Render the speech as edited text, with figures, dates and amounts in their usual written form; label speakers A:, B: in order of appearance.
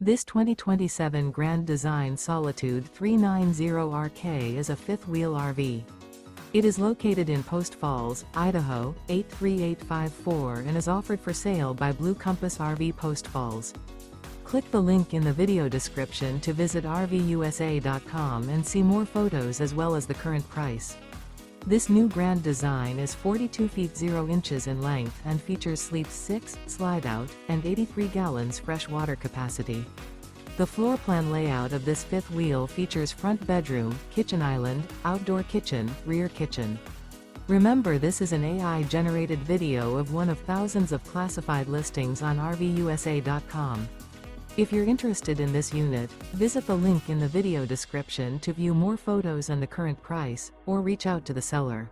A: This 2027 Grand Design Solitude 390RK is a fifth-wheel RV. It is located in Post Falls, Idaho, 83854 and is offered for sale by Blue Compass RV Post Falls. Click the link in the video description to visit RVUSA.com and see more photos as well as the current price. This new Grand Design is 42 feet 0 inches in length and features Sleep 6, Slideout, and 83 gallons fresh water capacity. The floor plan layout of this fifth wheel features front bedroom, kitchen island, outdoor kitchen, rear kitchen. Remember, this is an AI-generated video of one of thousands of classified listings on RVUSA.com. If you're interested in this unit, visit the link in the video description to view more photos and the current price, or reach out to the seller.